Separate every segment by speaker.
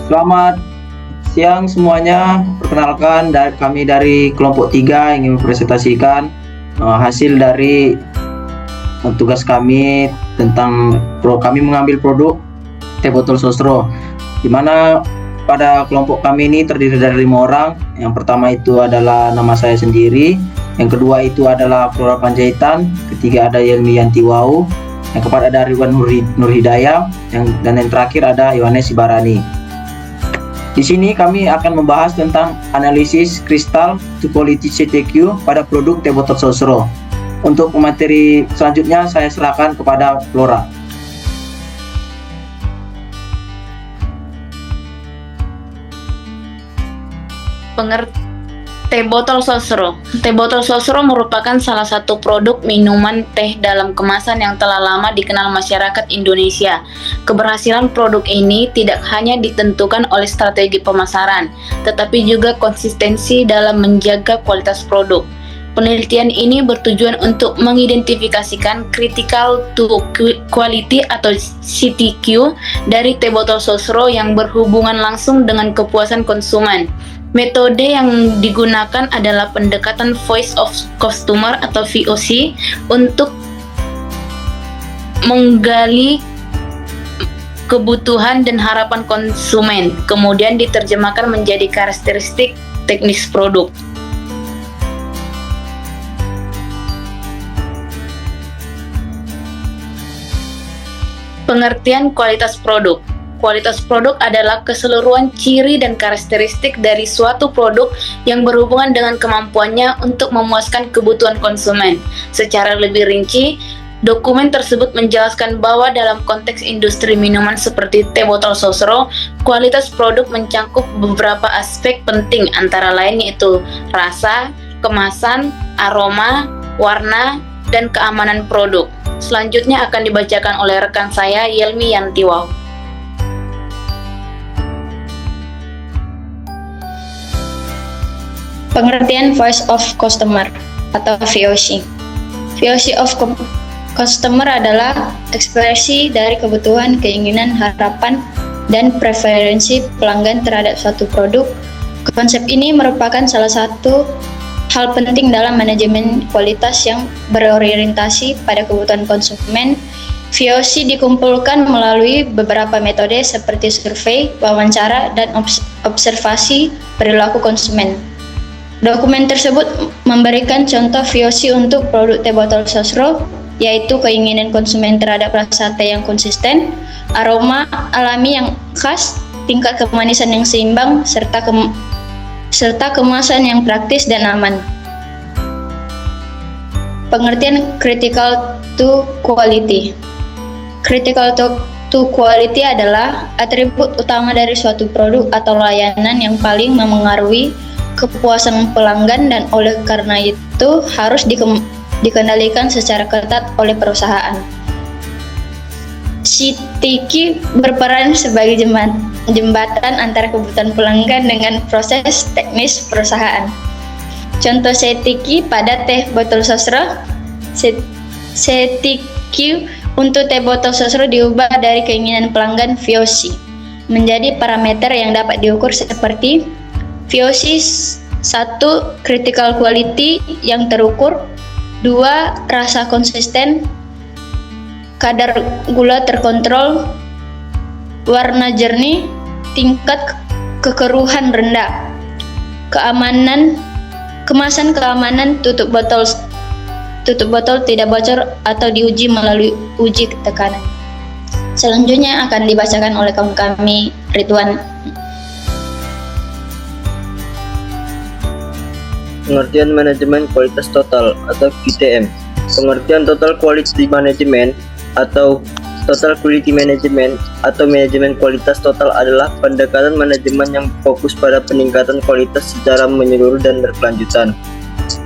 Speaker 1: Selamat siang semuanya. Perkenalkan, kami dari kelompok 3 ingin mempresentasikan hasil dari tugas kami tentang kami mengambil produk teh botol sosro, di mana pada kelompok kami ini terdiri dari 5 orang. Yang pertama itu adalah nama saya sendiri, yang kedua itu adalah Flora Panjaitan, ketiga ada Yelmi Yantiwau, yang keempat ada Ridwan Nur Hidayah, dan yang terakhir ada Yohanes Sibarani. Di sini kami akan membahas tentang analisis kristal to quality CTQ pada produk teh botol sosro. Untuk materi selanjutnya saya serahkan kepada Flora.
Speaker 2: Teh botol sosro. Teh botol sosro merupakan salah satu produk minuman teh dalam kemasan yang telah lama dikenal masyarakat Indonesia. Keberhasilan produk ini tidak hanya ditentukan oleh strategi pemasaran, tetapi juga konsistensi dalam menjaga kualitas produk. Penelitian ini bertujuan untuk mengidentifikasikan critical to quality atau CTQ dari teh botol sosro yang berhubungan langsung dengan kepuasan konsumen. Metode yang digunakan adalah pendekatan Voice of Customer atau VOC untuk menggali kebutuhan dan harapan konsumen, kemudian diterjemahkan menjadi karakteristik teknis produk. Pengertian kualitas produk. Kualitas produk adalah keseluruhan ciri dan karakteristik dari suatu produk yang berhubungan dengan kemampuannya untuk memuaskan kebutuhan konsumen. Secara lebih rinci, dokumen tersebut menjelaskan bahwa dalam konteks industri minuman seperti teh botol sosro, kualitas produk mencangkup beberapa aspek penting, antara lain yaitu rasa, kemasan, aroma, warna, dan keamanan produk. Selanjutnya akan dibacakan oleh rekan saya, Yelmi Yantiwau.
Speaker 3: Pengertian Voice of Customer atau VOC. VOC of Customer adalah ekspresi dari kebutuhan, keinginan, harapan, dan preferensi pelanggan terhadap suatu produk. Konsep ini merupakan salah satu hal penting dalam manajemen kualitas yang berorientasi pada kebutuhan konsumen. VOC dikumpulkan melalui beberapa metode seperti survei, wawancara, dan observasi perilaku konsumen. Dokumen tersebut memberikan contoh VOC untuk produk teh botol sosro, yaitu keinginan konsumen terhadap rasa teh yang konsisten, aroma alami yang khas, tingkat kemanisan yang seimbang, serta kemasan yang praktis dan aman. Pengertian critical to quality. Critical to quality adalah atribut utama dari suatu produk atau layanan yang paling memengaruhi kepuasan pelanggan dan oleh karena itu harus dikendalikan secara ketat oleh perusahaan. CTQ berperan sebagai jembatan antara kebutuhan pelanggan dengan proses teknis perusahaan. Contoh CTQ pada teh botol sosro. CTQ untuk teh botol sosro diubah dari keinginan pelanggan VOC menjadi parameter yang dapat diukur seperti VOC 1. Critical quality yang terukur, 2. Rasa konsisten, kadar gula terkontrol, warna jernih, tingkat kekeruhan rendah, kemasan keamanan, tutup botol tidak bocor atau diuji melalui uji tekanan. Selanjutnya akan dibacakan oleh kawan kami, Ridwan.
Speaker 4: Pengertian manajemen kualitas total atau QTM. Pengertian total quality management atau total quality management atau manajemen kualitas total adalah pendekatan manajemen yang fokus pada peningkatan kualitas secara menyeluruh dan berkelanjutan.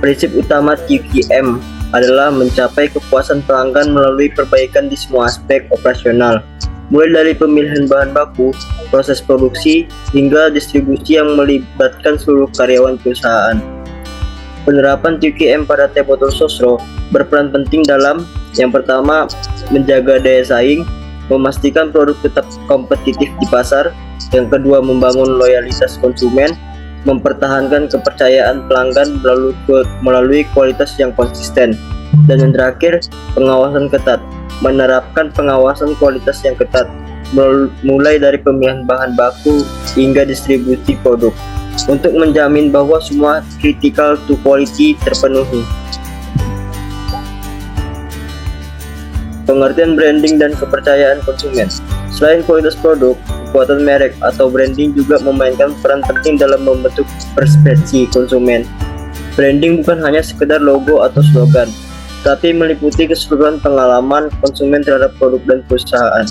Speaker 4: Prinsip utama QTM adalah mencapai kepuasan pelanggan melalui perbaikan di semua aspek operasional, mulai dari pemilihan bahan baku, proses produksi, hingga distribusi yang melibatkan seluruh karyawan perusahaan. Penerapan TQM pada teh botol sosro berperan penting dalam yang pertama, menjaga daya saing, memastikan produk tetap kompetitif di pasar. Yang kedua, membangun loyalitas konsumen, mempertahankan kepercayaan pelanggan melalui kualitas yang konsisten. Dan yang terakhir, pengawasan ketat, menerapkan pengawasan kualitas yang ketat, mulai dari pemilihan bahan baku hingga distribusi produk, untuk menjamin bahwa semua critical to quality terpenuhi. Pengertian branding dan kepercayaan konsumen. Selain kualitas produk, kekuatan merek atau branding juga memainkan peran penting dalam membentuk persepsi konsumen. Branding bukan hanya sekedar logo atau slogan, tapi meliputi keseluruhan pengalaman konsumen terhadap produk dan perusahaan.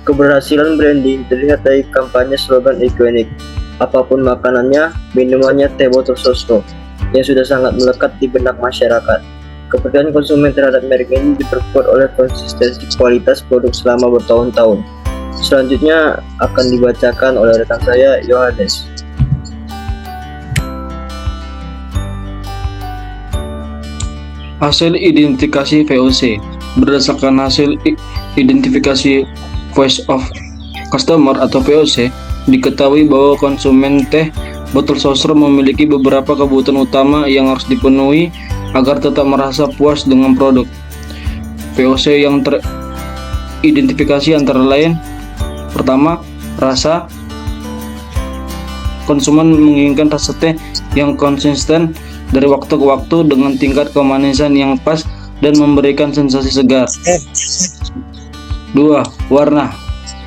Speaker 4: Keberhasilan branding terlihat dari kampanye slogan ikonik, apapun makanannya, minumannya teh botol sosro, yang sudah sangat melekat di benak masyarakat. Kepercayaan konsumen terhadap merek ini diperkuat oleh konsistensi kualitas produk selama bertahun-tahun. Selanjutnya akan dibacakan oleh rekan saya, Yohanes.
Speaker 5: Hasil identifikasi VOC. Berdasarkan hasil identifikasi Voice of Customer atau VOC, diketahui bahwa konsumen teh botol sosro memiliki beberapa kebutuhan utama yang harus dipenuhi agar tetap merasa puas dengan produk. VOC yang teridentifikasi antara lain: pertama, rasa. Konsumen menginginkan rasa teh yang konsisten dari waktu ke waktu dengan tingkat kemanisan yang pas dan memberikan sensasi segar. 2. Warna.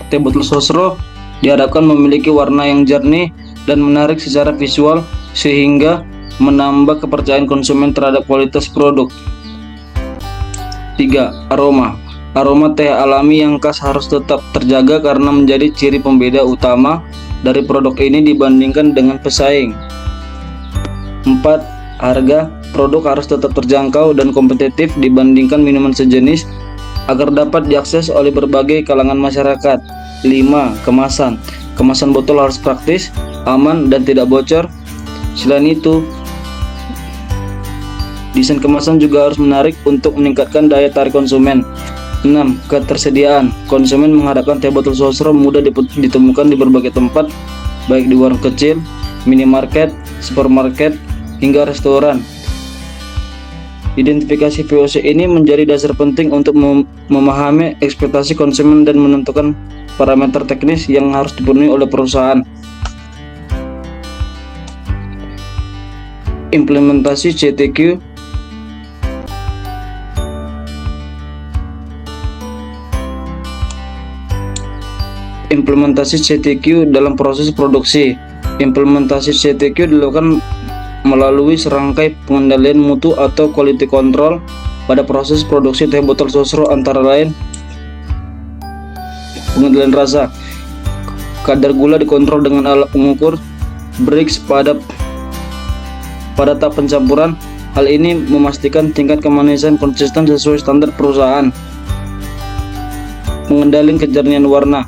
Speaker 5: Teh botol sosro diharapkan memiliki warna yang jernih dan menarik secara visual sehingga menambah kepercayaan konsumen terhadap kualitas produk. 3. Aroma. Aroma teh alami yang khas harus tetap terjaga karena menjadi ciri pembeda utama dari produk ini dibandingkan dengan pesaing. 4. Harga. Produk harus tetap terjangkau dan kompetitif dibandingkan minuman sejenis agar dapat diakses oleh berbagai kalangan masyarakat. 5. Kemasan. Kemasan botol harus praktis, aman, dan tidak bocor. Selain itu, desain kemasan juga harus menarik untuk meningkatkan daya tarik konsumen. 6. Ketersediaan. Konsumen mengharapkan teh botol sosro mudah ditemukan di berbagai tempat, baik di warung kecil, minimarket, supermarket, hingga restoran. Identifikasi VOC ini menjadi dasar penting untuk memahami ekspektasi konsumen dan menentukan parameter teknis yang harus dipenuhi oleh perusahaan. Implementasi CTQ. Implementasi CTQ dalam proses produksi. Implementasi CTQ dilakukan melalui serangkai pengendalian mutu atau quality control pada proses produksi teh botol sosro, antara lain pengendalian rasa. Kadar gula dikontrol dengan alat pengukur Brix pada tahap pencampuran. Hal ini memastikan tingkat kemanisan konsisten sesuai standar perusahaan. Pengendalian kejernihan warna.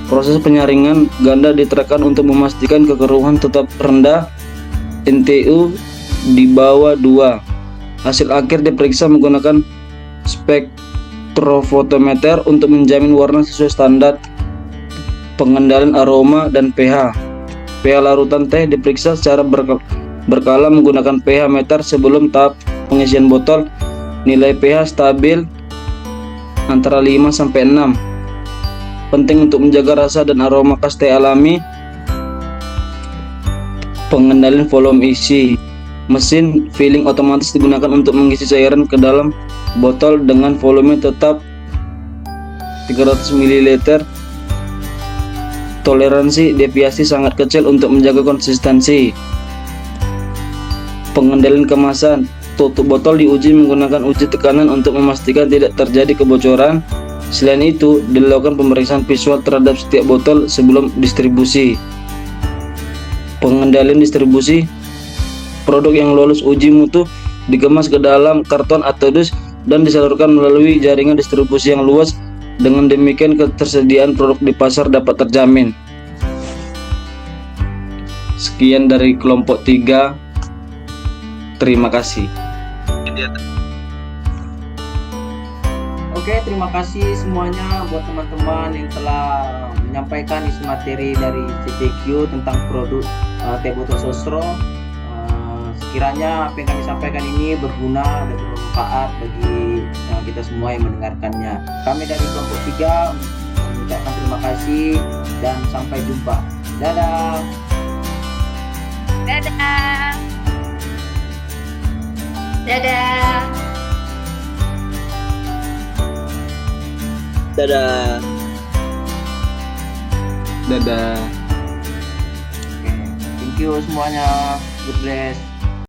Speaker 5: Proses penyaringan ganda diterapkan untuk memastikan kekeruhan tetap rendah, NTU di bawah 2. Hasil akhir diperiksa menggunakan spektrofotometer untuk menjamin warna sesuai standar. Pengendalian aroma dan pH. pH larutan teh diperiksa secara berkala menggunakan pH meter sebelum tahap pengisian botol. Nilai pH stabil antara 5 sampai 6. Penting untuk menjaga rasa dan aroma khas teh alami. Pengendalian volume isi. Mesin filling otomatis digunakan untuk mengisi cairan ke dalam botol dengan volume tetap 300 ml. Toleransi deviasi sangat kecil untuk menjaga konsistensi. Pengendalian kemasan. Tutup botol diuji menggunakan uji tekanan untuk memastikan tidak terjadi kebocoran. Selain itu, dilakukan pemeriksaan visual terhadap setiap botol sebelum distribusi. Pengendalian distribusi. Produk yang lolos uji mutu dikemas ke dalam karton atau dus dan disalurkan melalui jaringan distribusi yang luas. Dengan demikian, ketersediaan produk di pasar dapat terjamin. Sekian dari kelompok 3. Terima kasih.
Speaker 1: Oke, terima kasih semuanya buat teman-teman yang telah menyampaikan isi materi dari CTQ tentang produk teh botol sosro. Sekiranya apa yang kami sampaikan ini berguna dan bermanfaat bagi kita semua yang mendengarkannya. Kami dari kelompok 3 mengucapkan terima kasih dan sampai jumpa. Dadah.
Speaker 2: Dadah.
Speaker 3: Dadah.
Speaker 4: Dadah.
Speaker 5: Dadah.
Speaker 1: Oke, thank you semuanya. God bless.